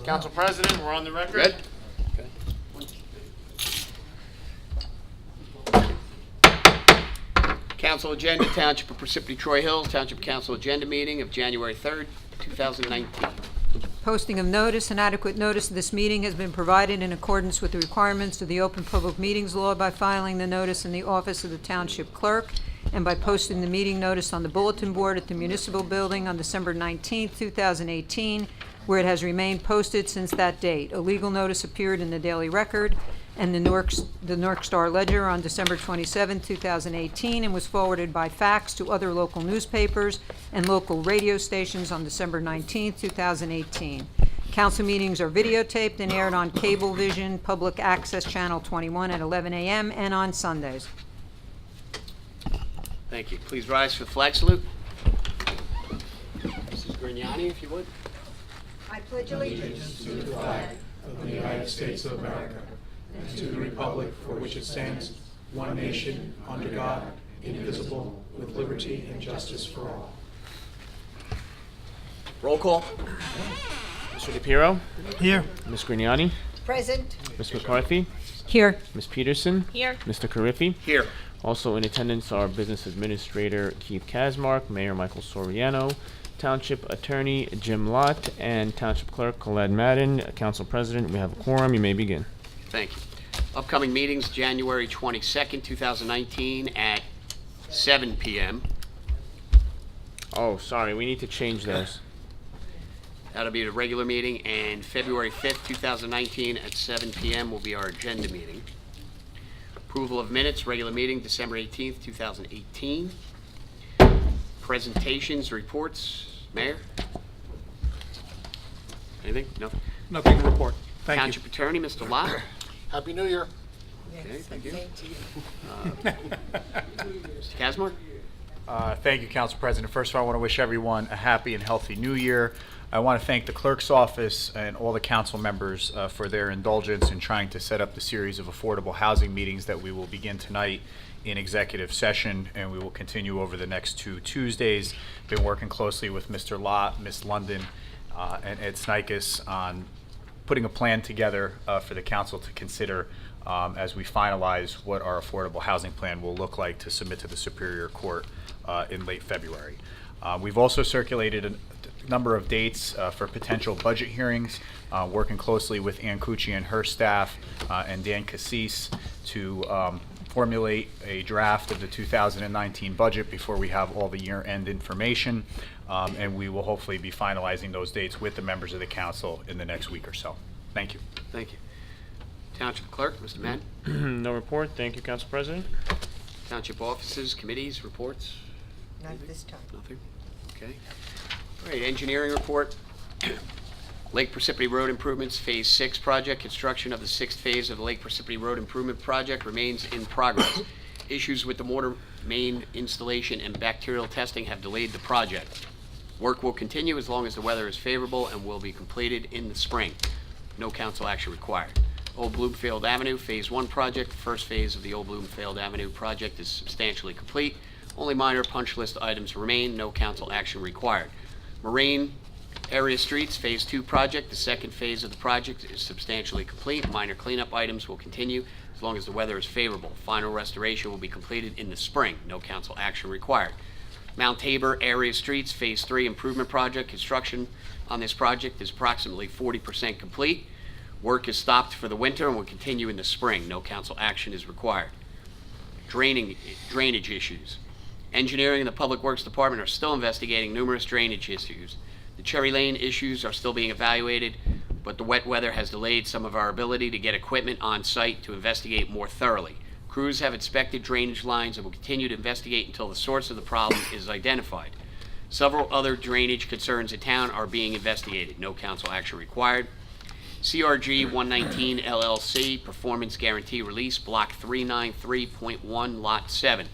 Council President, we're on the record. Good. Council agenda, Township of Parsippany-Troy Hills, Township Council agenda meeting of January 3rd, 2019. Posting of notice and adequate notice of this meeting has been provided in accordance with the requirements of the Open Public Meetings Law by filing the notice in the office of the Township Clerk and by posting the meeting notice on the bulletin board at the Municipal Building on December 19, 2018, where it has remained posted since that date. A legal notice appeared in the Daily Record and the Newark Star Ledger on December 27, 2018, and was forwarded by fax to other local newspapers and local radio stations on December 19, 2018. Council meetings are videotaped and aired on Cablevision Public Access Channel 21 at 11 a.m. and on Sundays. Thank you. Please rise for the flag salute. Mrs. Grignani, if you would. I pledge allegiance to the flag of the United States of America and to the republic for which it stands, one nation, under God, indivisible, with liberty and justice for all. Roll call. Mr. DePiero, Here. Ms. Grignani, Present. Ms. McCarthy, Here. Ms. Peterson, Here. Mr. Carriffy. Here. Also in attendance are Business Administrator Keith Kasmark, Mayor Michael Soriano, Township Attorney Jim Lott, and Township Clerk Colette Madden. Council President, we have a quorum. You may begin. Thank you. Upcoming meetings, January 22nd, 2019 at 7 p.m. Oh, sorry, we need to change those. That'll be the regular meeting, and February 5th, 2019 at 7 p.m. will be our agenda meeting. Approval of minutes, regular meeting, December 18th, 2018. Presentations, reports, Mayor? Anything? Nothing? Nothing to report. Thank Township Attorney, Mr. Lott? Happy New Year. Okay, thank you. Mr. Kasmark? Thank you, Council President. First of all, I want to wish everyone a happy and healthy new year. I want to thank the clerk's office and all the council members for their indulgence in trying to set up the series of affordable housing meetings that we will begin tonight in executive session, and we will continue over the next 2 Tuesdays. Been working closely with Mr. Lott, Ms. London, and Ed Snikes on putting a plan together for the council to consider as we finalize what our affordable housing plan will look like to submit to the Superior Court in late February. We've also circulated a number of dates for potential budget hearings, working closely with Ann Cucci and her staff and Dan Cassis to formulate a draft of the 2019 budget before we have all the year-end information, and we will hopefully be finalizing those dates with the members of the council in the next week or so. Thank you. Thank you. Township Clerk, Mr. Madden? No report. Thank you, Council President. Township offices, committees, reports? Not this time. Nothing? Okay. All right, engineering report. Lake Parsippany Road Improvements Phase 6 project. Construction of the 6th phase of the Lake Parsippany Road Improvement Project remains in progress. Issues with the water main installation and bacterial testing have delayed the project. Work will continue as long as the weather is favorable and will be completed in the spring. No council action required. Old Bloomfield Avenue Phase 1 project. The first phase of the Old Bloomfield Avenue project is substantially complete. Only minor punch list items remain. No council action required. Marine Area Streets Phase 2 project. The second phase of the project is substantially complete. Minor cleanup items will continue as long as the weather is favorable. Final restoration will be completed in the spring. No council action required. Mount Tabor Area Streets Phase 3 improvement project. Construction on this project is approximately 40% complete. Work is stopped for the winter and will continue in the spring. No council action is required. Drainage issues. Engineering and the Public Works Department are still investigating numerous drainage issues. The Cherry Lane issues are still being evaluated, but the wet weather has delayed some of our ability to get equipment on site to investigate more thoroughly. Crews have inspected drainage lines and will continue to investigate until the source of the problem is identified. Several other drainage concerns in town are being investigated. No council action required. CRG 119 LLC Performance Guarantee Release Block 393.1 Lot 7.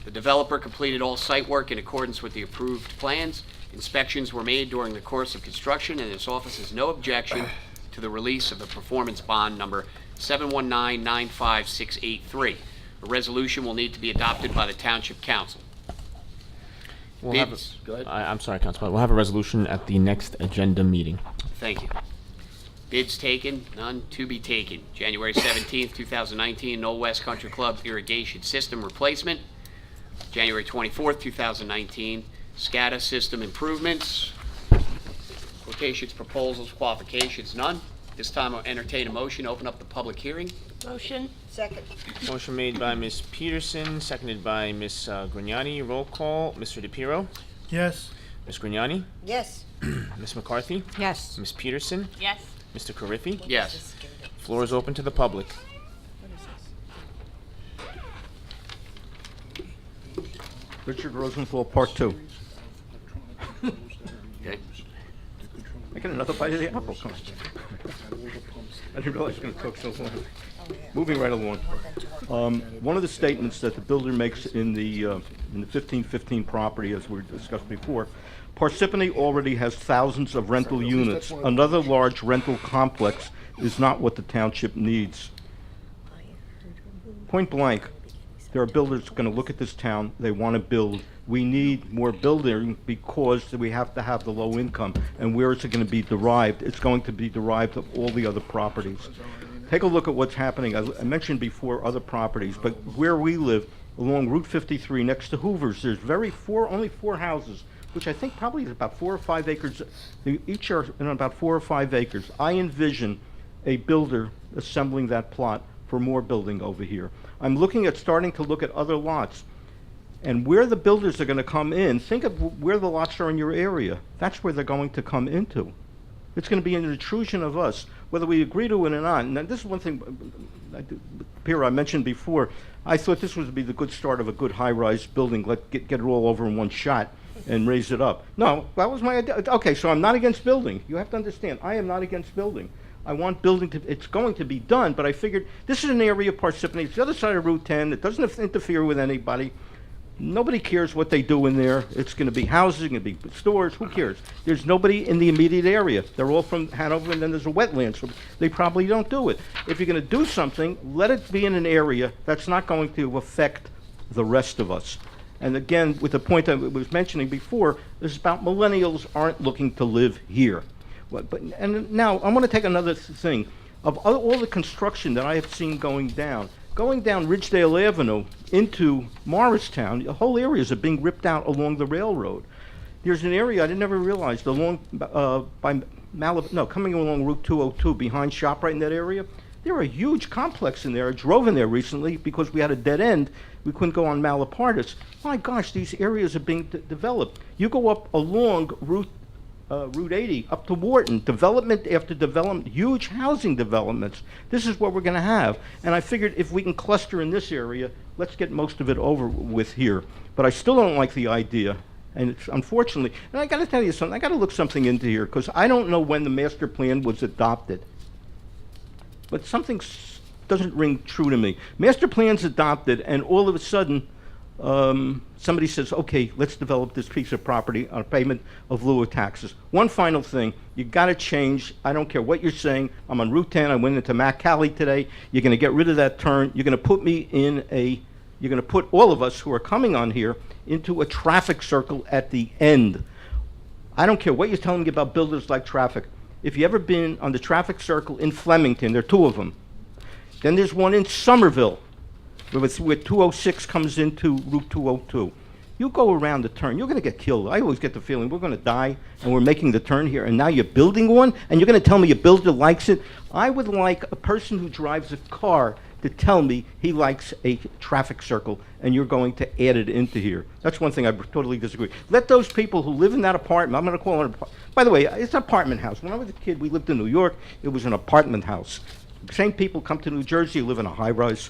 The developer completed all site work in accordance with the approved plans. Inspections were made during the course of construction, and this office has no objection to the release of the performance bond number 719-95683. A resolution will need to be adopted by the Township Council. We'll have Go ahead. I'm sorry, Council President. We'll have a resolution at the next agenda meeting. Thank you. Bids taken, none to be taken. January 17th, 2019, Knoll West Country Club irrigation system replacement. January 24th, 2019, SCADA system improvements. Quotations, proposals, qualifications, none. This time I'll entertain a motion, open up the public hearing. Motion. Second. Motion made by Ms. Peterson, seconded by Ms. Grignani. Roll call. Mr. DePiero? Yes. Ms. Grignani? Yes. Ms. McCarthy? Yes. Ms. Peterson? Yes. Mr. Carriffy? Yes. Floor is open to the public. Richard Rosenthal, Part 2. Okay. I get another bite of the apple, come on. I didn't realize I was going to talk so long. Moving right along. One of the statements that the builder makes in the 1515 property, as we discussed before, Parsippany already has thousands of rental units. Another large rental complex is not what the township needs. Point blank, there are builders going to look at this town, they want to build. We need more building because we have to have the low income. And where is it going to be derived? It's going to be derived of all the other properties. Take a look at what's happening. I mentioned before other properties, but where we live, along Route 53 next to Hoover's, there's only four houses, which I think probably is about 4 or 5 acres. They each are in about 4 or 5 acres. I envision a builder assembling that plot for more building over here. I'm starting to look at other lots. And where the builders are going to come in, think of where the lots are in your area. That's where they're going to come into. It's going to be an intrusion of us, whether we agree to it or not. And this is one thing, Pierre, I mentioned before, I thought this would be the good start of a good high-rise building. Get it all over in one shot and raise it up. No, that was my idea. Okay, so I'm not against building. You have to understand, I am not against building. I want building it's going to be done, but I figured this is an area of Parsippany. It's the other side of Route 10. It doesn't interfere with anybody. Nobody cares what they do in there. It's going to be housing, it's going to be stores. Who cares? There's nobody in the immediate area. They're all from Hanover, and then there's a wetland, so they probably don't do it. If you're going to do something, let it be in an area that's not going to affect the rest of us. And again, with the point I was mentioning before, is about millennials aren't looking to live here. And now, I want to take another thing. Of all the construction that I have seen going down Ridgedale Avenue into Morristown, the whole areas are being ripped out along the railroad. There's an area I never realized along coming along Route 202 behind ShopRite in that area. There are a huge complex in there. I drove in there recently because we had a dead end. We couldn't go on Malapartis. My gosh, these areas are being developed. You go up along Route 80 up to Wharton, development after development, huge housing developments. This is what we're going to have. And I figured if we can cluster in this area, let's get most of it over with here. But I still don't like the idea. And it's unfortunately, and I got to tell you something, I got to look something into here because I don't know when the master plan was adopted. But something doesn't ring true to me. Master plan's adopted, and all of a sudden, somebody says, okay, let's develop this piece of property on payment of lieu of taxes. One final thing, you got to change. I don't care what you're saying. I'm on Route 10. I went into Mac Cali today. You're going to get rid of that turn. You're going to put me in you're going to put all of us who are coming on here into a traffic circle at the end. I don't care what you're telling me about builders like traffic. If you've ever been on the traffic circle in Flemington, there are 2 of them. Then there's one in Somerville, where 206 comes into Route 202. You go around the turn, you're going to get killed. I always get the feeling we're going to die, and we're making the turn here, and now you're building one, and you're going to tell me a builder likes it? I would like a person who drives a car to tell me he likes a traffic circle, and you're going to add it into here. That's one thing I totally disagree. Let those people who live in that apartment, I'm going to call it by the way, it's an apartment house. When I was a kid, we lived in New York. It was an apartment house. Same people come to New Jersey, live in a high-rise.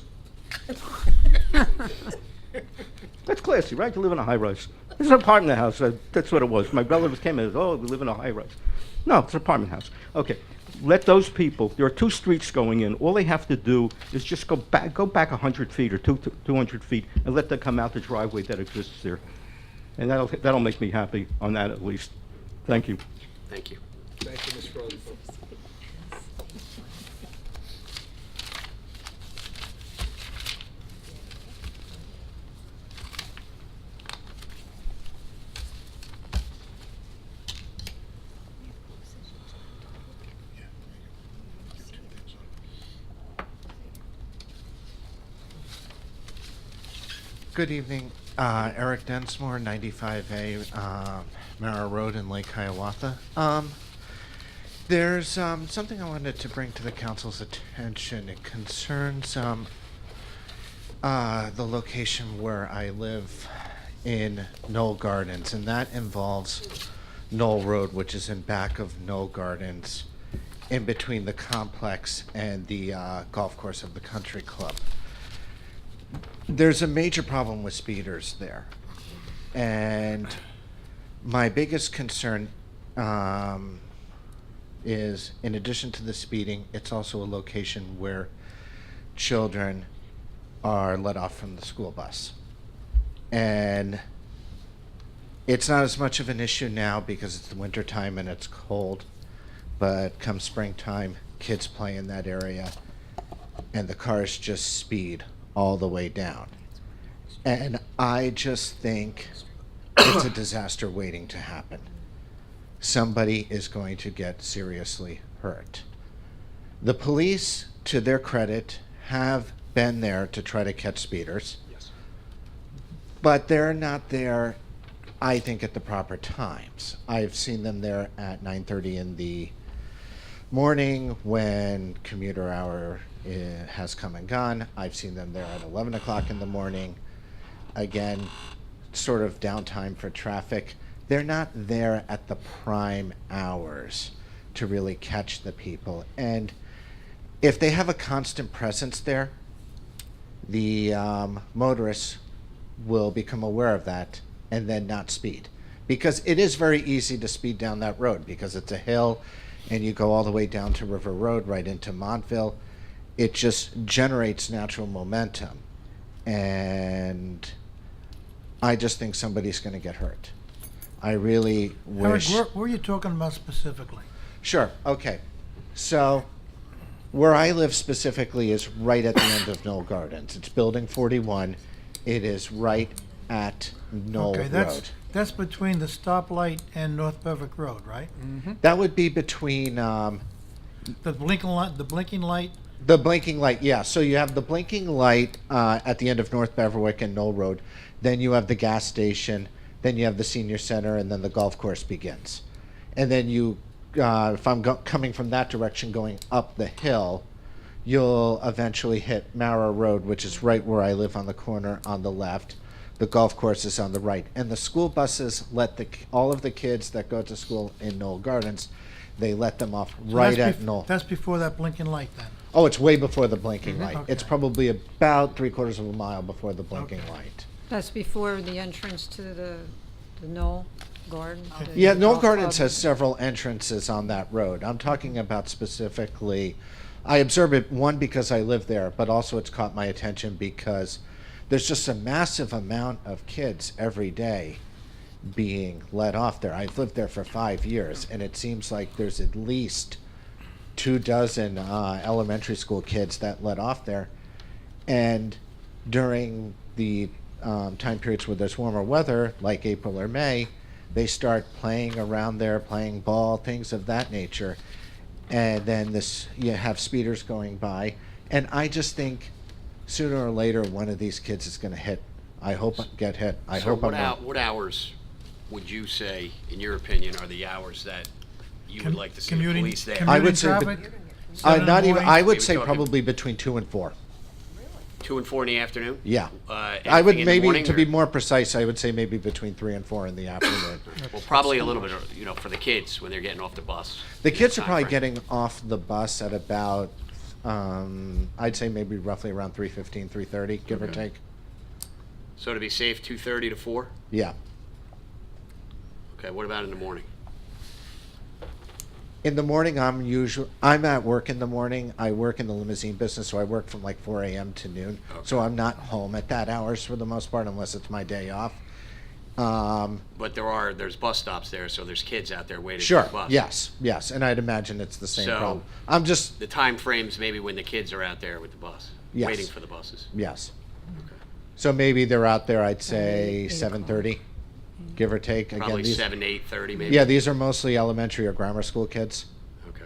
That's classy, right? You live in a high-rise. It's an apartment house. That's what it was. My relatives came and said, oh, we live in a high-rise. No, it's an apartment house. Okay. Let those people, there are 2 streets going in. All they have to do is just go back 100 feet or 200 feet and let them come out the driveway that exists there. And that'll make me happy on that at least. Thank you. Thank you. Thank you, Mr. Rosenthal. Good evening. Eric Densmore, 95A Mara Road in Lake Hiawatha. There's something I wanted to bring to the council's attention. It concerns the location where I live in Knoll Gardens, and that involves Knoll Road, which is in back of Knoll Gardens, in between the complex and the golf course of the country club. There's a major problem with speeders there, and my biggest concern is, in addition to the speeding, it's also a location where children are let off from the school bus. And it's not as much of an issue now because it's the winter time and it's cold, but come springtime, kids play in that area and the cars just speed all the way down. And I just think it's a disaster waiting to happen. Somebody is going to get seriously hurt. The police, to their credit, have been there to try to catch speeders. Yes. But they're not there, I think, at the proper times. I've seen them there at 9:30 in the morning when commuter hour has come and gone. I've seen them there at 11 o'clock in the morning. Again, sort of downtime for traffic. They're not there at the prime hours to really catch the people. And if they have a constant presence there, the motorists will become aware of that and then not speed. Because it is very easy to speed down that road because it's a hill and you go all the way down to River Road right into Montville. It just generates natural momentum. And I just think somebody's going to get hurt. I really wish... Eric, where are you talking about specifically? Sure, okay. So, where I live specifically is right at the end of Knoll Gardens. It's Building 41. It is right at Knoll Okay, Road. that's between the stoplight and North Beverwick Road, right? That would be between The blinking light. the blinking light, yeah. So you have the blinking light at the end of North Beverwick and Knoll Road. Then you have the gas station. Then you have the senior center, and then the golf course begins. And then you, if I'm coming from that direction going up the hill, you'll eventually hit Mara Road, which is right where I live on the corner on the left. The golf course is on the right. And the school buses let all of the kids that go to school in Knoll Gardens, they let them off So right that's at Knoll. That's before that blinking light then? Oh, it's way before the blinking light. Okay. It's probably about 3/4 of a mile before the blinking light. That's before the entrance to the Knoll Garden? the Yeah, Knoll golf Gardens club. has several entrances on that road. I'm talking about specifically, I observe it, one, because I live there, but also it's caught my attention because there's just a massive amount of kids every day being let off there. I've lived there for 5 years, and it seems like there's at least 24 elementary school kids that let off there. And during the time periods where there's warmer weather, like April or May, they start playing around there, playing ball, things of that nature. And then you have speeders going by. And I just think sooner or later one of these kids is going to hit. I hope get hit. I So hope I'm wrong. what hours would you say, in your opinion, are the hours that you would like to see the Commuting- police there? I would commuting say traffic? 7 in the Not even. morning? I would Maybe say talking- probably between 2 and 4. 2 and 4 in the afternoon? Yeah. I Anything would in the maybe, morning, to or- be more precise, I would say maybe between 3 and 4 in the afternoon. Well, probably a little bit, for the kids when they're getting off the bus. The kids are Time probably frame. getting off the bus at about, I'd say maybe roughly around 3:15, 3:30, give or take. So to be safe, 2:30 to 4? Yeah. Okay, what about in the morning? In the morning, I'm at work in the morning. I work in the limousine business, so I work from like 4 a.m. to noon. So I'm not home at that hours for the most part, unless it's my day off. But there's bus stops there, so there's kids out there waiting for Sure, the bus. yes, and I'd imagine it's the same So- problem. I'm just, The time frames maybe when the kids are out there with the bus, Yes. waiting for the buses. yes. So maybe they're out there, I'd say 7:30, give or take. Again, Probably these- 7 to 8:30 maybe? Yeah, these are mostly elementary or grammar school kids. Okay.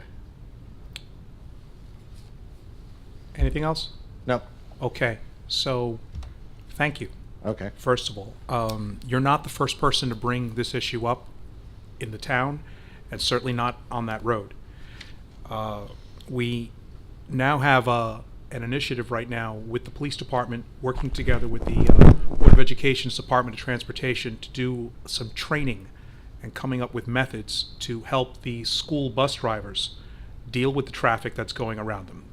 Anything else? No, Okay, so, thank you. Okay. First of all, you're not the first person to bring this issue up in the town, and certainly not on that road. We now have an initiative right now with the police department, working together with the Board of Education's Department of Transportation to do some training and coming up with methods to help the school bus drivers deal with the traffic that's going around them.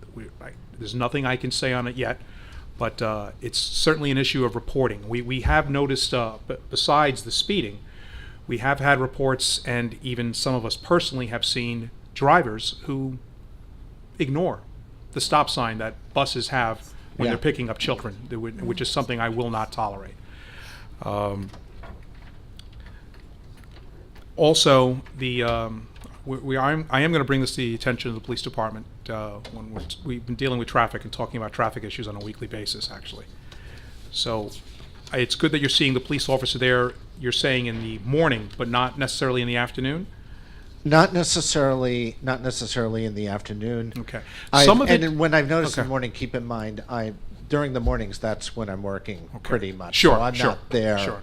There's nothing I can say on it yet, but it's certainly an issue of reporting. We have noticed, besides the speeding, we have had reports, and even some of us personally have seen drivers who ignore the stop sign that buses have when Yeah. they're picking up children, which is something I will not tolerate. Also, I am going to bring this to the attention of the police department when we've been dealing with traffic and talking about traffic issues on a weekly basis, actually. So it's good that you're seeing the police officer there, you're saying in the morning, but not necessarily in the afternoon? Not necessarily in the afternoon. Okay. And when I've noticed in Okay. the morning, keep in mind, during the mornings, that's when I'm working pretty much. Sure, So I'm sure, not there sure.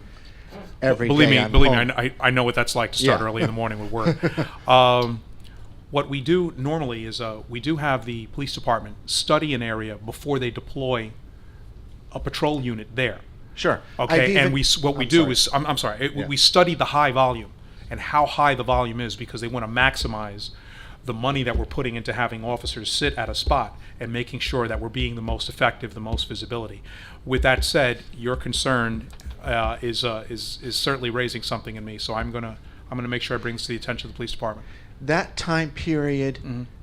every Believe day. me, I'm believe home. me, I know what that's like to start Yeah. early in the morning with work. What we do normally is we do have the police department study an area before they deploy a patrol unit there. Sure. Okay, and what we do is, I'm sorry, Yeah. we study the high volume and how high the volume is, because they want to maximize the money that we're putting into having officers sit at a spot and making sure that we're being the most effective, the most visibility. With that said, your concern is certainly raising something in me, so I'm gonna make sure I bring this to the attention of the police department. That time period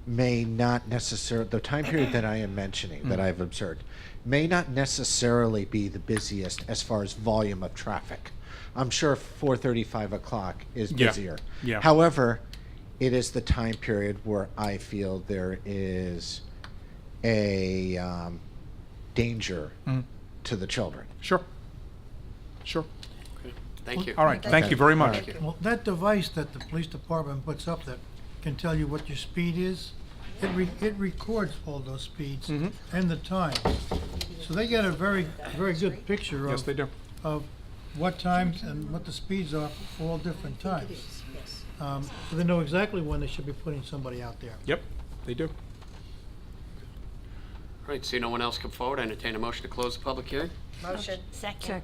may not necessarily, the time period that I am mentioning, that I've observed, may not necessarily be the busiest as far as volume of traffic. I'm sure 4:30, 5 o'clock is Yeah. busier. Yeah. However, it is the time period where I feel there is a danger to the children. Sure. Sure. Thank you. All right, thank you very much. Well, that device that the police department puts up that can tell you what your speed is, it records all those speeds and the times. So they get a very good picture Yes, they do. of what times and what the speeds are for all different times. So they know exactly when they should be putting somebody out there. Yep, they do. All right, see no one else come forward, I entertain a motion to close the public hearing. Motion. Second.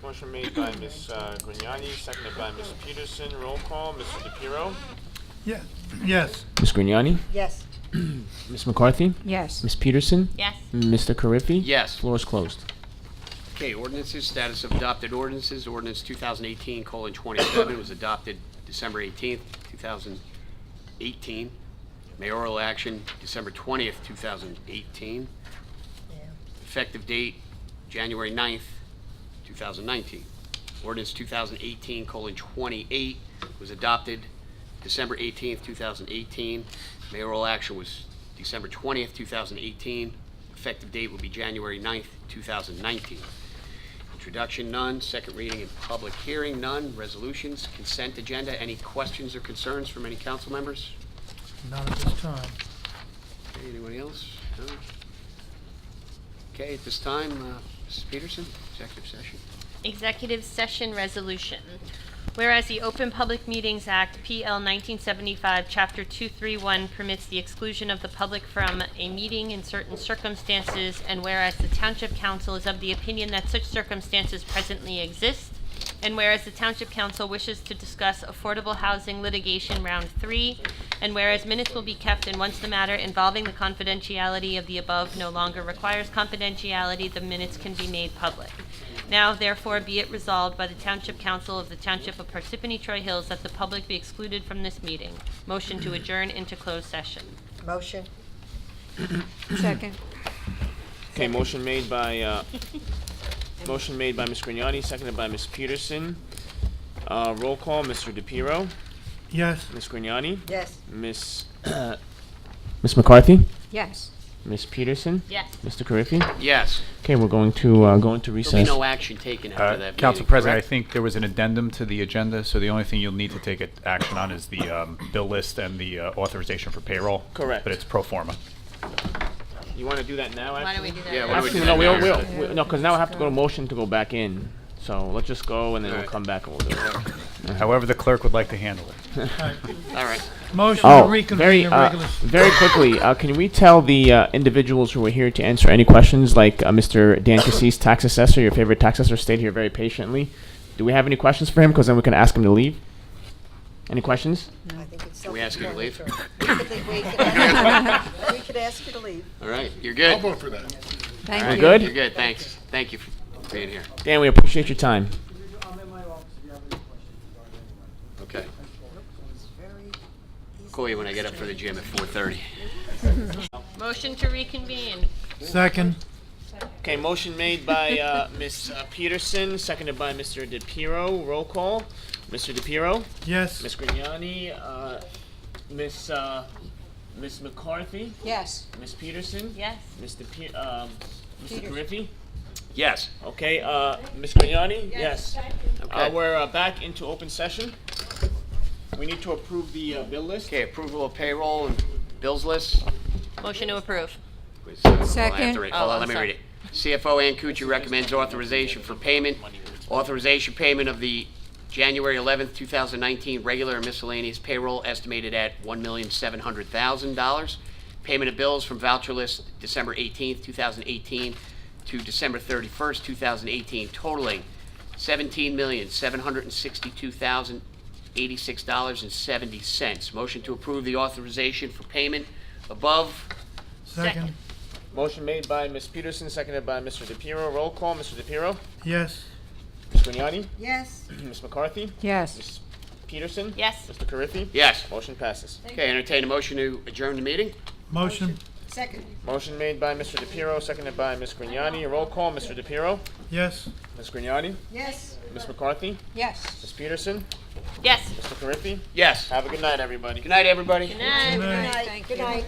Motion made by Ms. Grignani, seconded by Ms. Peterson. Roll call, Mr. DePiero. Yeah, yes. Ms. Grignani? Yes. Ms. McCarthy? Yes. Ms. Peterson? Yes. Mr. Carriffy? Yes. Floor is closed. Okay, ordinances, status of adopted ordinances. Ordinance 2018:27 was adopted December 18th, 2018. Mayoral action, December 20th, 2018. Effective date, January 9th, 2019. Ordinance 2018:28 was adopted December 18th, 2018. Mayoral action was December 20th, 2018. Effective date will be January 9th, 2019. Introduction, none. Second reading and public hearing, none. Resolutions, consent agenda. Any questions or concerns from any council members? Not at this time. Okay, anybody else? No? Okay, at this time, Mrs. Peterson, executive session. Executive session resolution. Whereas the Open Public Meetings Act, PL 1975, Chapter 231 permits the exclusion of the public from a meeting in certain circumstances, and whereas the Township Council is of the opinion that such circumstances presently exist, and whereas the Township Council wishes to discuss affordable housing litigation round 3, and whereas minutes will be kept, and once the matter involving the confidentiality of the above no longer requires confidentiality, the minutes can be made public. Now, therefore, be it resolved by the Township Council of the Township of Parsippany-Troy Hills that the public be excluded from this meeting. Motion to adjourn into closed session. Motion. Second. Okay, motion made by Ms. Grignani, seconded by Ms. Peterson. Roll call, Mr. DePiero. Yes. Ms. Grignani. Yes. Ms. McCarthy. Yes. Ms. Peterson. Yes. Mr. Carriffy. Yes. Okay, we're going to go into There'll be recess. no action taken after that meeting, Council President, I correct? think there was an addendum to the agenda, so the only thing you'll need to take action on is the bill list and the authorization for payroll. Correct. But it's pro forma. You want to do that now, actually? Why don't we do that? Yeah, why don't we do Actually, no, that now? no, because now I have to go to motion to go back in. So let's just go, and then we'll Alright. come back and we'll do it. However the clerk would like to handle it. All right. Motion to Oh, reconvene the regular. very quickly, can we tell the individuals who are here to answer any questions, like Mr. Dan Cassis, tax assessor, your favorite tax assessor, stayed here very patiently. Do we have any questions for him? Because then we can ask him to leave. Any questions? I think it's Can we ask you to leave? We could ask you to leave. All right, you're good? vote for that. Thank We're you. good? You're good, thanks. Thank you for being here. Dan, we appreciate your time. Okay. Call you when I get up for the gym at 4:30. Motion to reconvene. Second. Okay, motion made by Ms. Peterson, seconded by Mr. DePiero. Roll call. Mr. DePiero? Yes. Ms. Grignani, Ms. McCarthy, Yes. Ms. Peterson, Yes. Mr. Peters. Carriffy. Yes. Okay, Ms. Grignani? Yes. Okay. We're back into open session. We need to approve the bill list. Okay, approval of payroll and bills list. Motion to approve. Wait, so- hold on, I have to Second. read- Hold Oh, on, I'm let me sorry. read it. CFO Ann Cucci recommends authorization for payment. Authorization payment of the January 11th, 2019 regular and miscellaneous payroll estimated at $1,700,000. Payment of bills from voucher list December 18th, 2018 to December 31st, 2018 totaling $17,762,086.70. Motion to approve the authorization for payment above. Second. Motion made by Ms. Peterson, seconded by Mr. DePiero. Roll call. Mr. DePiero? Yes. Ms. Grignani? Yes. Ms. McCarthy? Yes. Ms. Peterson? Yes. Mr. Carriffy? Yes. Motion passes. Okay, entertain a motion to adjourn the meeting. Motion. Second. Motion made by Mr. DePiero, seconded by Ms. Grignani. Roll call. Mr. DePiero? Yes. Ms. Grignani? Yes. Ms. McCarthy? Yes. Ms. Peterson? Yes. Mr. Carriffy? Yes. Have a good night, everybody. Good night, everybody. Good night. Good night. Good night. Good night.